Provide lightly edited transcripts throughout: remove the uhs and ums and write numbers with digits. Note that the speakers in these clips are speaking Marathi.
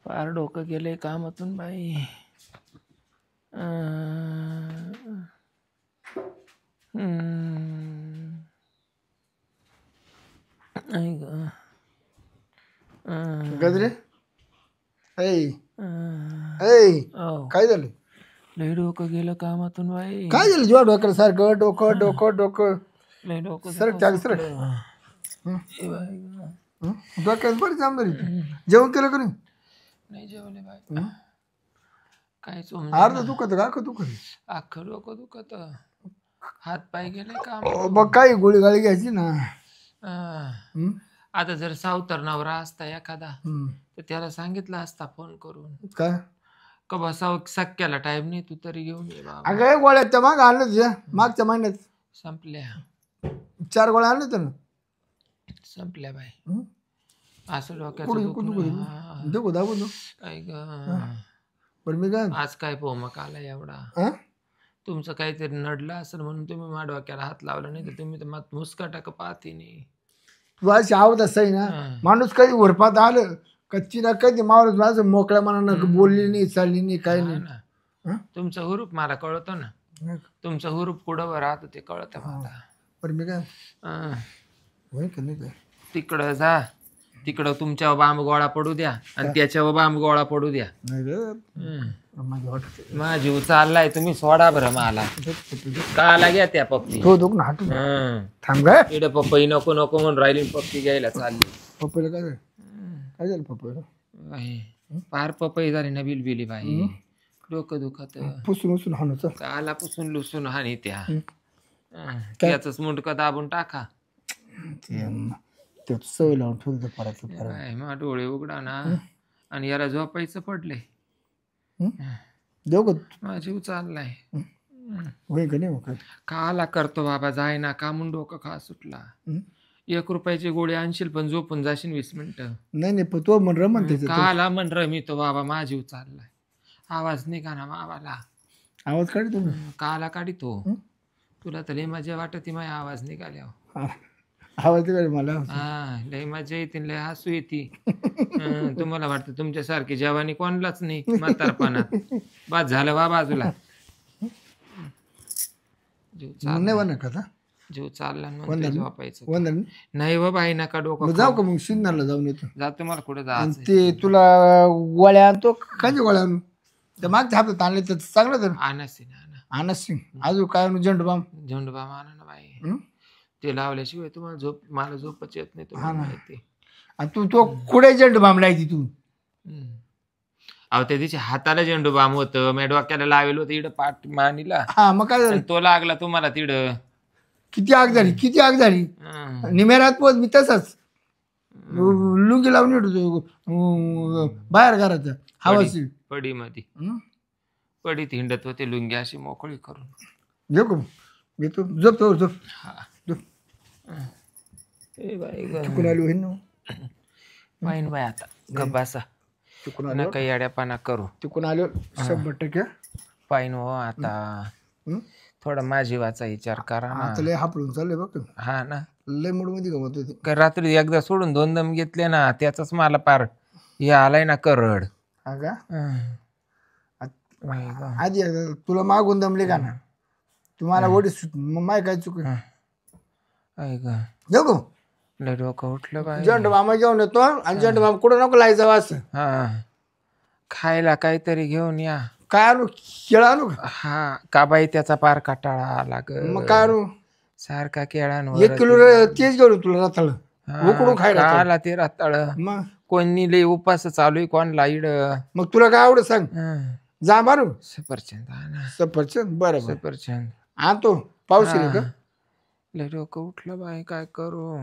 फार डोकं गेलंय कामातून बाई. गजरे काय झालं? लय डोकं गेलं कामातून बाई. काय झालं जीवा डोक्याला सारखं डोकं डोकं डोकं लय डोकं सर चाल सर डोक्याला बरी जामदारी. जेवण केलं का नाही? नाही जेवले बाई. काय अर्ध दुखत का दुखत? अख्खं डोकं दुखत, हात पाय गेले काम. मग काही गोळी गाळी घ्यायची ना. आता जर सावतर नवरा असता एखादा तर त्याला सांगितलं असता फोन करून काय का बसाव सख्याला टाइम नाही, तू तरी घेऊन ये बाबा. अगं गोळ्या त्या माग आणलं तुझ्या मागच्या महिन्यात संपल्या. 4 गोळ्या आणल्या तर संपल्या बाई. असं डोक्याचं दुखू दाखवू बरं मी काय आज काय पोमक आला एवढा. तुमचं काहीतरी नडलं असेल म्हणून तुम्ही माझ्या डोक्याला हात लावला, नाही तर तुम्ही तर मुस्काटा का पाहते नाही. तू अशी आवत असं ना माणूस कधी उरपात आलं कच्ची ना कधी माणूस माझं मोकळ्या मनानं बोलली नाही चालली नाही काही नाही. तुमचं हुरूप मला कळतो ना. तुमचं हुरूप कुठं राहतं ते कळतं मला. पण मी काय होय का नाही काय तिकडं जा, तिकडं तुमच्या बांब गोळा पडू द्या आणि त्याच्यावर बांब गोळा पडू द्या. माझा जीव चाललाय, तुम्ही सोडा बरं मला. काला घ्या त्या पप्पी. थांब काय इकडे पप्पी नको नको म्हणून राहिली, पप्पी घ्यायला चालली. पप्पीला काय काय झालं? पप्पीला पार पपई झाली ना बिलबिली बाई. डोकं दुखत पुसून उसून हाणूच काला पुसून लुसून हानी त्या त्याच मुंडक दाबून टाका. सवय लावून ठेवलं परत मग डोळे उघडा ना आणि याला झोपायचं पडले. देऊ का माझा जीव चाललाय. होय का नाही काला करतो बाबा, जाय ना का म्हणून डोकं खा सुटला. 1 रुपयाची गोळी आणशील पण झोपून जाशील 20 मिनिटं. नाही पण तो म्हण म्हणते काला म्हण रमितो बाबा, माझा जीव चाललाय. आवाज निघा ना बाबाला. आवाज काढ तुम्ही काला काढितो. तुला तर लय मजा वाटते माझ्या आवाज निघाल्यावर. आवाज मला लय मजा येते, लय हसू येते. तुम्हाला वाटतं तुमच्यासारखी जवानी कोणलाच नाही म्हातारपणात. बाद झालं बा बाजूला. जीव चालला झोपायचं नाही बाबा. आई नका डोकं जाऊ का मग सिन्नरला जाऊन येतो. जातो, मला कुठे जायचं ते तुला गोळ्या आणतो. काची गोळ्या आणू? त्या मागच्या हप्त्यात आणले तर चांगलं तर आणसिंग अजून काय आणू? झेंडूबाम आणा ना बाई. ते लावल्याशिवाय तुम्हाला मला झोपच येत नाही, तुम्हाला माहिती. तू तो कुठे झेंडूबाम लायची तू? अहो त्या दिवशी हाताला झेंडूबाम होतं, मी डोक्याला लावेल होतं इकडं पाठ मानीला. मग काय झालं? तो लागला तुम्हाला तिड. किती आग झाली निमेरात पोच मी तसाच लुंगी लावून येतो बाहेर घराच्या हवाशी पडी मध्ये पडीत हिंडत होते लुंगी अशी मोकळी करून. झोप घेतो झोपतो झोप. चुकून आलो पाहिन बाय आता गब्बासा चुकून काही अड्यापाना करू. चुकून आलो 100% पाहिन हो आता. थोडा माझी वाचा विचार करा ना. लय हापळून चाललंय बघ. हा ना, लय मूड मध्ये गमत होते. रात्री एकदा सोडून 2 दम घेतले ना, त्याचाच मला पार हे आलाय ना करड. आधी तुला मागून दमले का ना तुम्हाला ओढी माय काय चुक जाऊ का? लय डोकं उठलं बाई. झेंडू मामा घेऊन येतो आणि झेंडू मामा कुठं नको लाई जावं असं. खायला काहीतरी घेऊन या. काय आणू? केळा आणू? का बाई त्याचा पार कटाळा आला ग. मग काय आणू? सारखा केळांवर 1 किलो तेच घेऊन तुला रताळ उकडून खायला आला ते रताळ. मग कोणी लय उपास चालू आहे कोणला इड. मग तुला काय आवडत सांग? जा मारू सफरचंद. बरं सफरचंद आणतो. पाऊस येईल का? लय डोकं उठलं बाई, काय करू?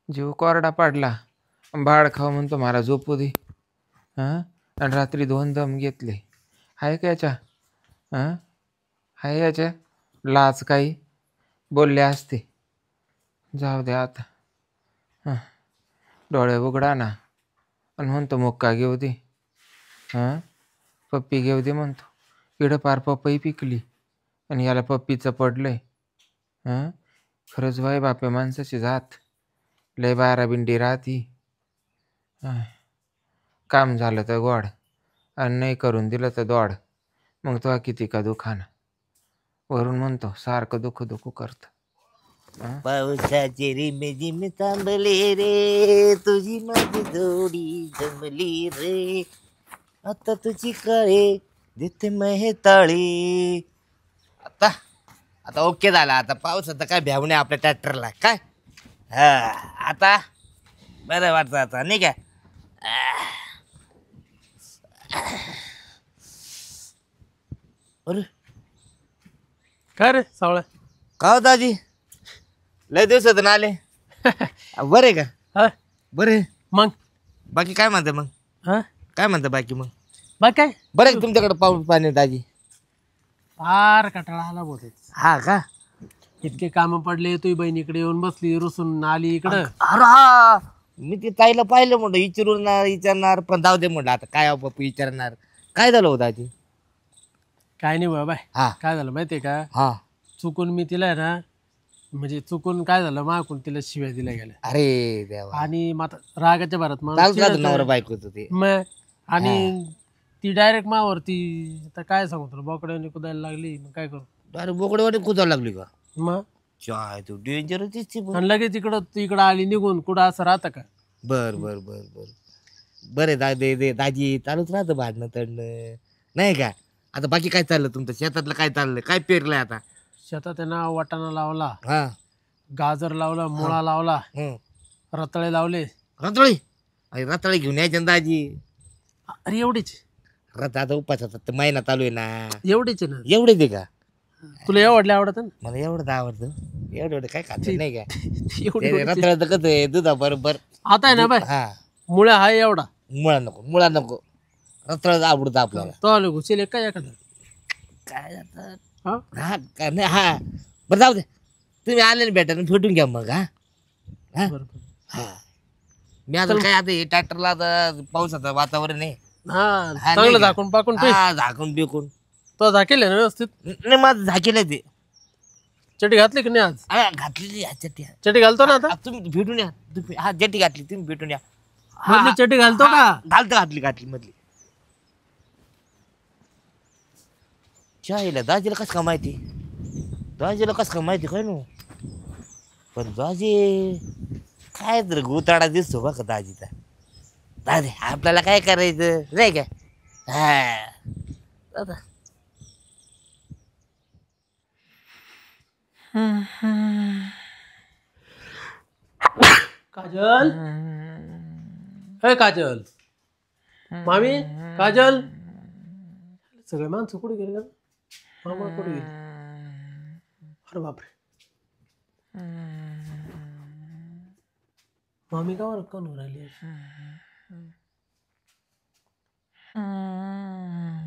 जीव कोरडा पडला. भाड खाऊ म्हणतो मला झोपू दे. आणि रात्री 2 दम घेतले. हाय का याच्या हाय याच्या लाच काही बोलले असते. जाऊ दे आता. डोळे उघडा ना आणि म्हणतो मुक्का घेऊ दे. पप्पी घेऊ दे म्हणतो. इकडं पार पपई पिकली आणि याला पप्पीचं पडलंय. हां, खरंच बाई बापे माणसाची जात लय बाराबिंडी राहती. काम झालं तर गोड आणि नाही करून दिलं तर दोड. मग तो किती का दुखानं वरून म्हणतो सारखं दुखू दुखू करतं. पावसाचे रिमझिम थांबले रे, तुझी माझी जोडी जमली रे, आता तुझी काळे देते मेहताळी. आता आता ओके झाला. आता पाऊस आता काय भ्यावणे आपल्या ट्रॅक्टरला काय. हा आता बरं वाटतं आता नाही काय. अरे काय रे सावळा? का हो दाजी, लय दिवसातून आले. बरे का? हा बरे. मग बाकी काय म्हणतं मग? हा काय म्हणतं बाकी मग? बाकी काय बरं आहे का तुमच्याकडे पाऊस पाणी दाजी? फार कटाळा आला बोलते. हा का? इतके काम पडले, तुझी बहिणीकडे येऊन बसली रुसून आली इकडं. अरे हा, मी ते ताईला पाहिलं म्हणलं विचारणार पण जाऊ दे म्हणलं आता काय बापू विचारणार. काय झालं होतं दाजी? काय नाही बाबा. हा काय झालं माहितीये का, हा. चुकून मी तिला आहे ना, म्हणजे चुकून काय झालं मागून तिला शिव्या दिल्या गेल्या. अरे देवा. आणि मग आता रागाच्या भरात मग चालू राहतो नवरा बायको होतं ते. मग आणि ती डायरेक्ट मावरती आता काय सांगू तुला, बोकड्याने कुदायला लागली. मग काय करू? अरे बोकडेवाडी कुदावं लागली का? मग चाय तू डेंजर दिसते. आणि लगेच इकडं आली निघून. कुठं असं राहतं का? बर बर बर बर बरे दाजी चालूच राहतं भांडणं तडणं नाही का. आता बाकी काय चाललं तुमचं शेतातलं? काय चाललंय? काय पेरलंय आता? शेतात आहे ना, वाटाणा लावला, हा. गाजर लावला, मुळा लावला, रताळे लावले. रताळी? अरे रताळी घेऊन यायचे ना दाजी. अरे एवढीच आता उपासाचा महिना चालू आहे ना. एवढीच ना. एवढे दे का? तुला एवढले आवडत ना? मला एवढं आवडतं. एवढं काय खाते नाही का. एवढी रताळ तर कसं आहे दुधा बरोबर. आता आहे ना बाय, हा मुळा हा एवढा. मुळा नको रताळ आवडतं आपल्याला. तो आलो घुसेल काय एखादा. काय आता हा हा का नाही. हा बरं जाऊ दे, तुम्ही आले ना भेटायला भेटून घ्या मग. हा बरोबर. हा मी आता काय आता हे ट्रॅक्टरला आता पावसाचं वातावरण आहे. हा हा, चांगलं नाही का? झाकून पाकून ठेव. हा झाकून बिकून. तो झाकेल ना व्यवस्थित? नाही माझं झाकेलं ते. चटी घातली की नाही आज? हा घातलेली ह्याच्यात. चटी घालतो ना आता? तुम्ही भेटून या. हा जटी घातली तुम्ही भेटून या. मधली चटी घालतो का? घातली मधली. चायला दाजीला कसं का माहिती? काय नो. पण दाजी काय तर गुताडा दिसतो बघ दाजीचा. दादी आपल्याला काय करायचं नाही काय. हा आता काजल, हे काजल, मामी, काजल. सगळे माणसं कुठे गेले का? मामा कुठे गेले? अरे बापरे, मामी का बरं कोण राहिली?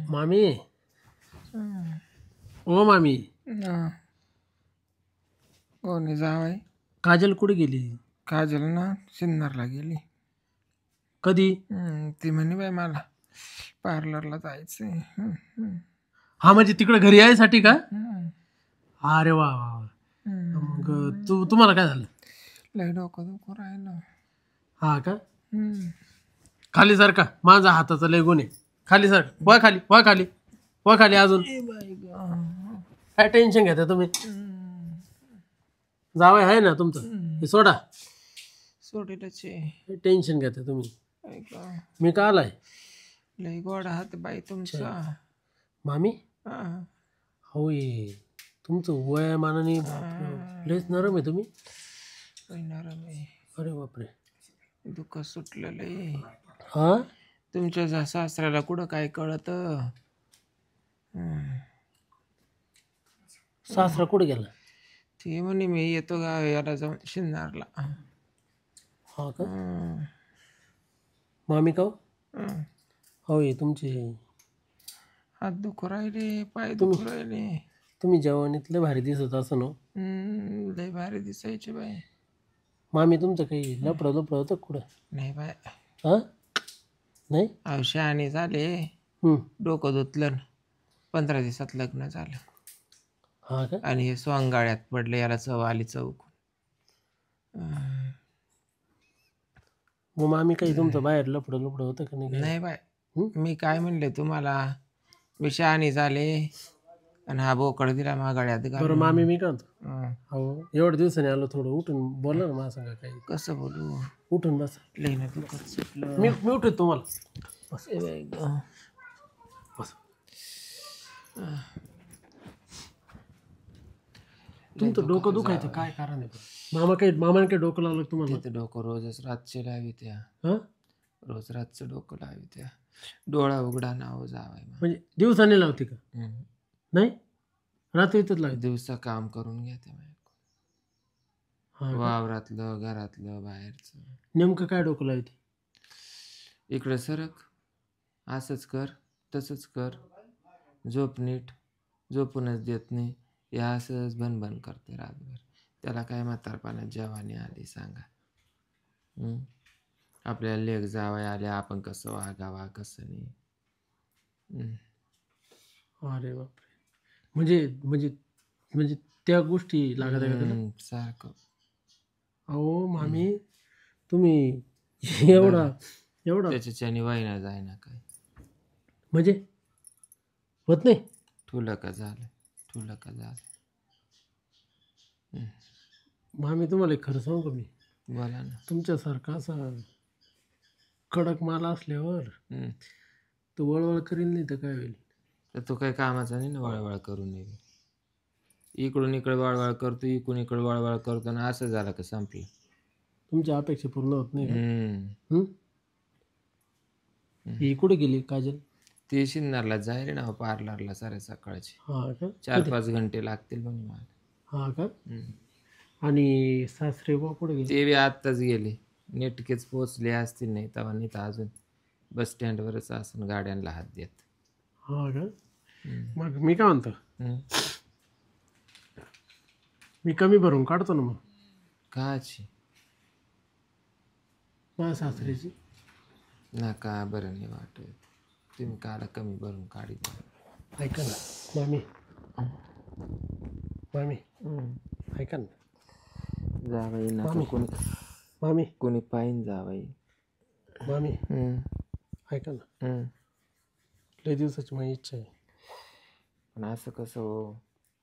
मामी, ओ मामी. कोणी जावाय? काजल कुठे गेली? काजल ना सिन्नरला गेली. कधी? ती म्हणे बाई मला पार्लरला जायचंय. हा म्हणजे तिकडे घरी यायसाठी का? अरे वा वा. मग तुम्हाला काय झालं? लय डोकं दुखू राहिलं. हा का? खाली सर का, माझा हाताचा लय गुण आहे. खाली सर, वा खाली, वा खाली, वा खाली. अजून काय टेन्शन घेता तुम्ही? जावं आहे ना तुमचं, हे सोडा. सोडीलचे टेन्शन घेता तुम्ही. मी का आलाय? लय गोड हात बाई तुमचा. मामी, होय तुमचं वयामानाने लयच नरम आहे तुम्ही. नरम आहे. अरे बापरे, दुःख सुटलेलं आहे. हा तुमच्या सासऱ्याला कुठं काय कळत? सासरा कुठे गेला? ते म्हणे मी येतो याला जाऊन शिन्नारला. हा का? मामी का? होय तुमचे हात दुखू राहिले, पाय दुखू राहिले. तुम्ही जेवणीतलं भारी दिसत असं ना. लय भारी दिसायचे बाय. मामी तुमचं काही लपडं होतं कुठं? नाही बाय. हा नाही. शहाणे झाले, डोकं धुतलं, 15 दिवसात लग्न झालं. हा का? आणि हे सोंगाड्यात पडले, याला चव आली चौक. मग आम्ही काही तुमचं बाहेर लफडं लफडं होतं का नाही काही? नाही बाय, हं? मी काय म्हणले तुम्हाला, मी शहाणी झाले आणि हा बोकड दिला मागाड्यात बरं घालून. मामी मी काय म्हणतो, हं. अहो एवढ्या दिवसाने आलो, थोडं उठून बोला ना मला सांगा काही. कसं बोलू, उठून बस. लई ना दुखत सुटलं. मी उठतो तुम्हाला. बस ए बाई गं. बस. तुमचं डोकं दुखायचं काय कारण आहे बरं? मामाने काही डोकं लावलं का तुम्हाला? तिथं डोकं रोजच रातचे लावी त्या, हा रोज रातचं डोकं लावी त्या, डोळा उघडा नाव जावाय. म्हणजे दिवसाने लावते का? नाही रात्रीतच लावते. दिवसा काम करून घ्या ते हा का? वावरातलं, घरातलं, बाहेरचं. नेमकं काय डोकं लावते? इकडं सरक, असंच कर, तसंच कर, झोप नीट, झोपूनच देत नाही, हे असंच भनभन करते रातभर. त्याला काय म्हातारपणात जवानी आली सांगा. आपल्याला लेख जावाय आले, आपण कसं वागावा कसं नाही. अरे बापरे, म्हणजे म्हणजे म्हणजे त्या गोष्टी लागत आहे का त्याला? सारखं. अहो मामी तुम्ही एवढा त्याच्याने वाईना जायना काय, म्हणजे होत नाही. ठुलं का झालं, ठुलं का झालं. मामी तुम्हाला एक खरं सांगू का मी, बोला ना. तुमच्यासारखा असा कडक माल असल्यावर तो वळवळ करील नाही तर काय होईल. तर तो काही कामाचा नाही ना वळवळ करून नये. इकडून इकडे वळवळ करतो, इकडून इकडे वळवळ करतो, ना असं झालं का संपलं. तुमच्या अपेक्षा पूर्ण होत नाही का? हम्म. ही कुठे गेली काजल? ती शिन्नरला जाईल ना पार्लरला सारे सकाळची. हा का? 4-5 घंटे लागतील म्हणे मला. हा का? आणि सासरे बा कुठे गेले? ते बी आत्ताच गेले, नेटकेच पोचले असतील, नाही तेव्हा नाही तर अजून बस स्टँडवरच असून गाड्यांना हात देत. हा का? मग मी काय म्हणतो, मी कमी भरून काढतो ना मग काची माझ्या सासऱ्याची. नका, बरं नाही वाटत, तुम्ही काला कमी भरून काढित. ऐका ना मामी, मामी ऐका ना. जावाई नका मामी. कोणी, मामी कोणी पाहिन जावाई. मामी ऐका ना, लय दिवसाची माझी इच्छा आहे. पण असं कसं हो,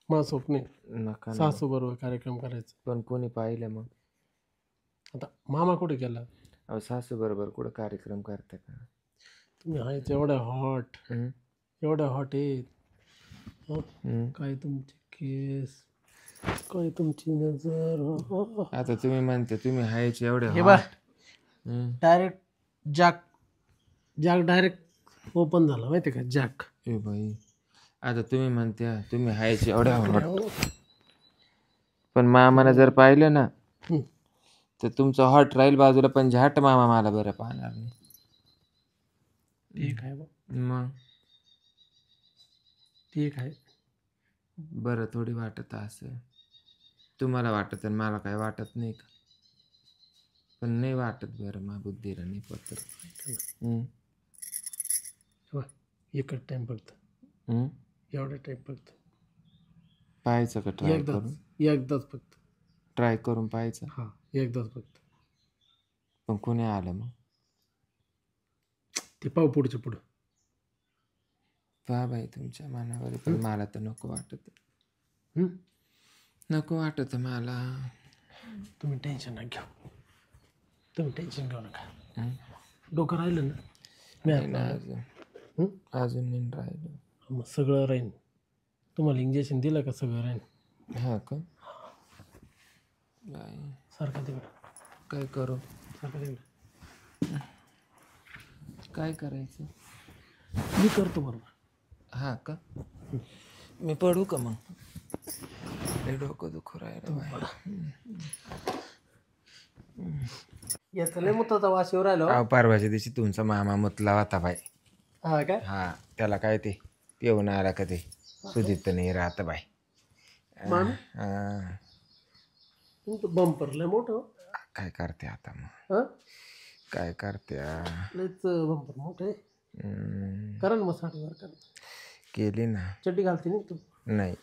माझं स्वप्न आहे नका ना. सासू बरोबर कार्यक्रम करायचा. पण कोणी पाहिलं मग? आता मामा कुठे गेला? अहो सासू बरोबर कुठं कार्यक्रम करता का? तुम्ही आहेत एवढ्या हॉट, एवढ्या हॉट आहेत. काय तुमचे केस, काय तुमची नजर. आता तुम्ही म्हणते तुम्ही हायचे एवढे हे बा hot. Direct jack direct open झाला माहिती का जॅक. ए बाई, आता तुम्ही म्हणते तुम्ही हायचे एवढ्या hot. पण मामाला जर पाहिलं ना तर तुमचं हॉट राहील बाजूला, पण झाट मामा मला बरं पाहणार नाही. ठीक आहे बा, मग ठीक आहे. बरं थोडी वाटत असं, तुम्हाला वाटत आणि मला काय वाटत नाही का? पण नाही वाटत बरं, मा बुद्धीला नाही पत्र. एकच टाइम फक्त, एवढा टाइम फक्त पाहायचं का ट्राय करून? एकदाच फक्त ट्राय करून पाहायचं. हा एकदाच फक्त. पण कोणी आलं मग? ते पाहू पुढच्या पुढं. पहा बाई तुमच्या मनावर, पण मला तर नको वाटत, नको वाटत मला. तुम्ही टेन्शन नका घेऊ, तुम्ही टेन्शन घेऊ नका. डोकं राहिलं ना मी अजून नाही राहिलं. मग सगळं राहीन. तुम्हाला इंजेक्शन दिलं का सगळं राहीन. हा का? सारखा तिकडं काय करू? सारखा तिकडं काय करायचं? मी करतो बरोबर. हा का? मी पडू का मग? लय डोकं दुखू राहिलं. याचा लय मुताचा वास येऊ राहिला. परवाच्या दिवशी तुमचा मामा मुतला होता बाई. हा काय? हा, त्याला काय ते पिऊन आला का ते सुधीत नाही राहत बाई. तुमचं बंपर लय मोठं. काय करते आता मग? काय करते? लयच बंपर मोठं आहे. करा ना मग साडीवर करा. केली ना. चड्डी घालते नाही तू? नाही.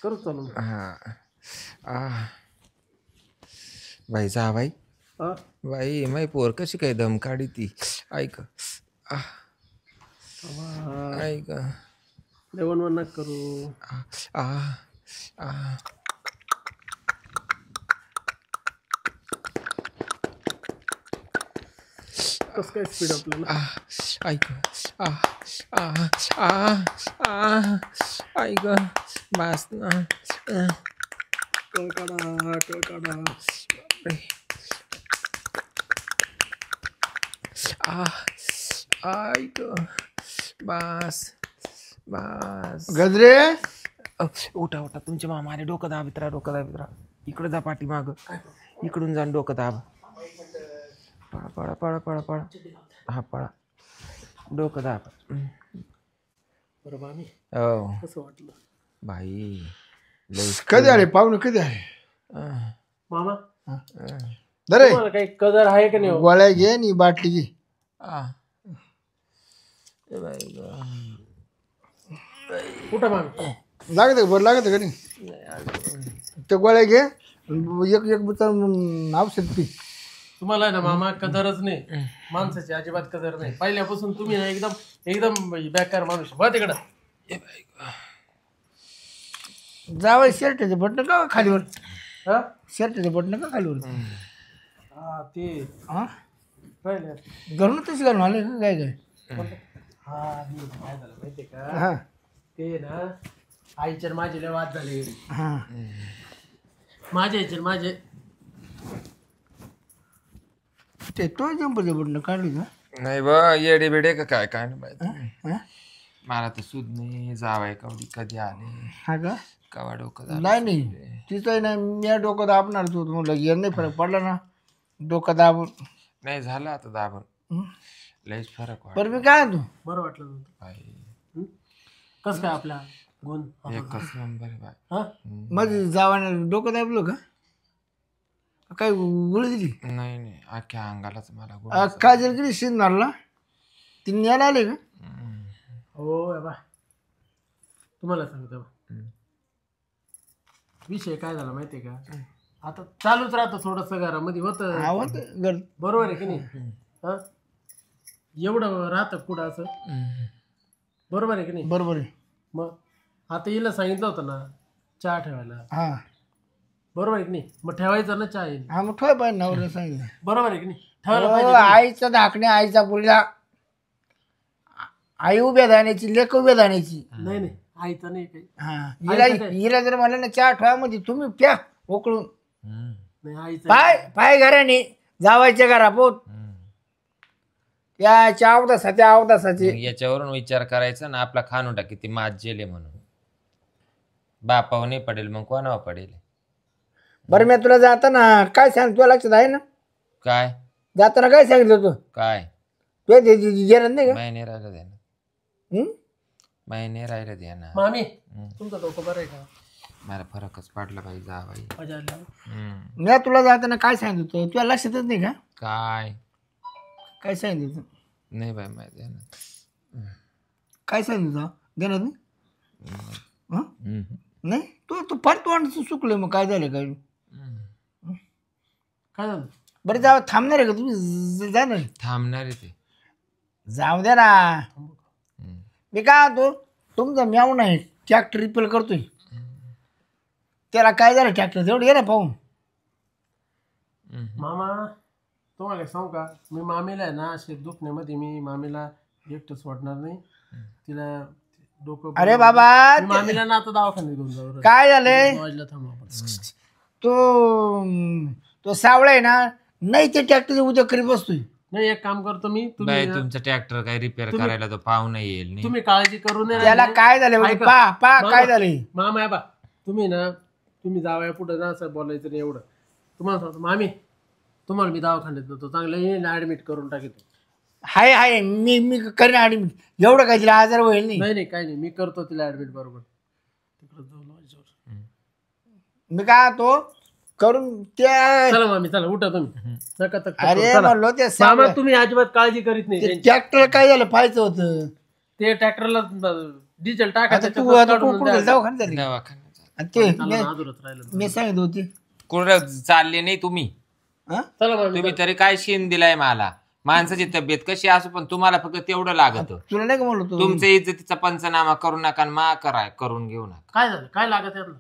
करू चालू. हा बाई जा बाई हा? बाई माई पोर कशी काय दम काढी ती ऐक ऐक लय वणवण नका करू. आ आ कसं काय स्पीड आपल्याला. ऐक आ आ आ आ ऐक बस ना कळ काढा. ऐक बस बस गजरे उठा उठा तुमचे मामा अरे डोकं दाबित राहा इकडं जा पाठी माग इकडून जा डोकं दाब पळा पळा पळा पळा पळा हा पळा डोकं दाब बरं मामी हो कसं वाटलं. बाई लय कधी आले पाहुणे कधी आले मामा दरे तुम्हाला काही कदर आहे का नाही हो? गोळ्या घे आणि बाटली घे. ए बाई गं. कुठं मामी. लागत का बरं लागत का नाही त्या गोळ्या घे एक एक बुचा औषध पी. तुम्हाला आहे ना मामा कदरच नाही माणसाची अजिबात कदर नाही. पहिल्यापासून तुम्ही ना एकदम एकदम बेकार माणूस. बघ तिकडं. जावं शर्टाचे बटन का खालीवर हा? शर्टाचे बटन का खालीवर हा ते हा राहिले. घरून तशी घालून आले का काय काय हा हे काय झालं माहितीये का हा ते ना आईच्या माझे लय वाद झाले. हा माझे आईचे माझे ते तो जंपरचे बटन काढली का नाही बा येडे बेडे का काय काय नाही माहिती हा? मला तर सुद नाही जावाय कधी आले हा का कवा डोकं नाही नाही तिचं नाही मी डोकं दाबणार तू म्हटलं ये नाही फरक पडला ना डोकं दाबून नाही झालं आता दाबून लयच फरक वाटत बरं मी काय तू बरं वाटलं नव्हतं. बाई कसं काय आपला गुण. एकच नंबर आहे बाई हा माझी जावाने डोकं दाबलं का काय गुळी दिली नाही नाही अख्ख्या अंगालाच मला गोळा काजल किती सीन मारला ती न्यायला आले का हो बा तुम्हाला सांगतो विषय काय झाला माहितीये का आता चालूच राहतं थोडस घरामध्ये होतं. आवत घर बरोबर आहे की नाही. हा एवढं राहतं कुठं असं बरोबर आहे की नाही. बरोबर आहे मग आता हिला सांगितलं होतं ना चहा ठेवायला. हा बरोबर आहे की नाही. मग ठेवायचा ना चहा येईल. हा मग ठेवाय पाहिजे नवऱ्या सांगितलं बरोबर आहे की नाही. ठेवायला हो, पाहिजे की नाही? आईचा धाकणे आईचा पुढला आई उभ्या धाण्याची लेख उभ्या धाण्याची नाही नाही आईचं नाही काही. हा हिला जर म्हणलं ना चहा ठेवा म्हणजे तुम्ही प्या उकळून नाही आईचं पाय पाय घराने जावायच्या घरा पोत या चावदासाचे अवदासाचे मग याच्यावरून विचार करायचा ना आपला खानुटा किती मात जेले म्हणून बापावर नाही पडेल मग कोणावर पडेल. बरं मी तुला जाताना काय सांग तुला लक्षात आहे ना काय जाताना काय सांगितलं तू काय तुला जेवण नाही का माय राहिलं द्या ना हं? माय राहिलं द्या ना मामी तुमचं डोकं बरं आहे का. मला फरकच पडला बाई जा बाई मजा आली. मी तुला जाताना काय सांगितलं तुला लक्षातच नाही का काय काय सांगितलं नाही बाई माहिती आहे ना काय सांगितलं देणार नाही हं? नाही तू तू फार तोंड चुकलं मग काय झालं काय काय झालं. बरं जाऊ थांबणार आहे का तुम्ही जाणार थांबणार आहे ते जाऊ द्या ना मी काय म्हणतो तुमचा म्याव नाही ट्रॅक्टर रिपेअर करतोय त्याला काय झालं ट्रॅक्टर तेवढं घे ना पाहून मामा तुम्हाला एक सांगू का मी मामीला आहे ना असे दुखण्यामध्ये मी मामीला एकटं सोडणार नाही. तिला डोकं अरे बाबा मी मामीला ना आता दवाखान्यात घेऊन जाऊ. काय झालंय वाजला थांबा आपण. तो सावळा आहे ना नाही ते ट्रॅक्टर उद्या करीत बसतोय नाही एक काम करतो मी बाई तुमचा ट्रॅक्टर काय रिपेअर करायला तो पाहुणा येईल नाही तुम्ही काळजी करू नये. त्याला काय झालं म्हणजे पा पा काय झालंय मामा आहे बा तुम्ही ना तुम्ही जावया पुढे ना असं बोलायचं नाही एवढं. तुम्हाला सांगतो मामी तुम्हाला मी दवाखान्यात नेतो चांगलं ऍडमिट करून टाकतो. हाय हाय मी करेन आणि एवढं काय तिला आजार होईल नाही नाही नाही काही नाही मी करतो तिला ऍडमिट बरोबर तिकडे जाऊ लावायच्यावर. मी काय तो करून त्या चला मामी चला उठा तुम्ही नका तक अरे चला. म्हणलो ते मामा तुम्ही अजिबात काळजी करीत नाही. ट्रॅक्टर काय झालं पाहायचं होतं ते ट्रॅक्टरला डिझेल टाका आता तू आता कुठं जाऊ खाली झाली दवाखान्यात आणि ते आजूरच राहिलं. मी सांगित होती कुठं चालले नाही तुम्ही. हा चला मामी तुम्ही तरी काय शिन दिलाय मला. माणसाची तब्येत कशी असो पण तुम्हाला फक्त तेवढं लागत. तुला नाही का म्हणलो तू तुमच्या इज्जतीचा पंचनामा करू नका आणि मा करून घेऊ नका. काय झालं, काय लागत यातलं?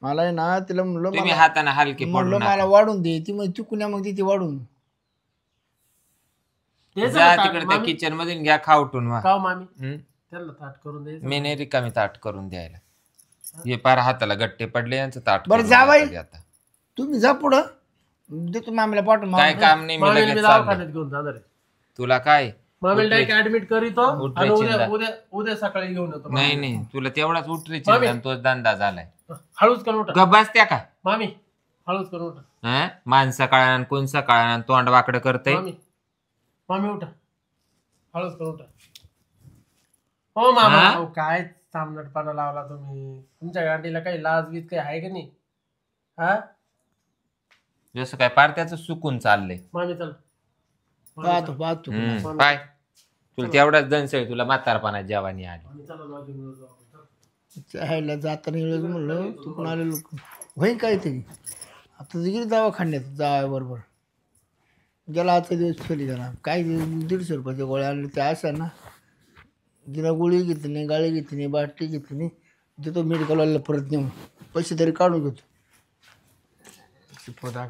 मला आहे ना तिला म्हणलं तुम्ही हाताने हलके पडू म्हणलं नका. मला वाढून दे ती मग चुकून मग ती वाढून द्यायचं जा ना ताट, तिकडे त्या मामी. किचन मधून घ्या खावटून वा. का हो मामी, हं? त्यांना ताट करून द्यायचं. मी नाही रिकामी ताट करून द्यायला. हे पार हाताला गट्टे पडले यांचं ताट बरं, करून जा बाई. द्या आता. तुम्ही जा पुढं देतो मामीला पाठवून काय काम नाही मी मामीला मी लगेच चाललो. दवाखान्यात घेऊन जाणार आहे. तुला काय मामीला डायरेक्ट ऍडमिट करीतो आणि उठवायची उद्या ना. उद्या उद्या सकाळी घेऊन येतो. नाही नाही तुला तेवढाच उठरीची मामी. आणि तोच धंदा झालाय. हळूच करून उठा गब्बास त्या का मामी, हळूच करून उठा हं? माणसं काळा कोण सकाळ तोंड वाकडं करतय. मामी. मामी उठा, हळूच करून उठा. हो मामा, हा? अहो, काय तामनटपणा लावला तुम्ही. तुमच्या गाडीला काही लाज बीज काही आहे का नाही? हा जसं काय पार त्याचं सुकून चाललंय. मामी चला. पाहतो काय तुला तेवढाच दनसळ तुला म्हातारपणा जेवानी आली. मामी चला, माझी मुलं जाऊ. ह्याला जाताना वेळेस म्हणलं तू पण आले लोक होईन काहीतरी आता गेली दवाखान्यात जावा बरोबर गेला आजचा दिवस फेली गेला काय 150 रुपयाच्या गोळ्या आणले त्या अशा ना तिला गोळी घेतली नाही गाळी घेतली नाही बाटली घेतली नाही देतो मेडिकलवाल्याला परत नेऊन पैसे तरी काढून घेतो पोता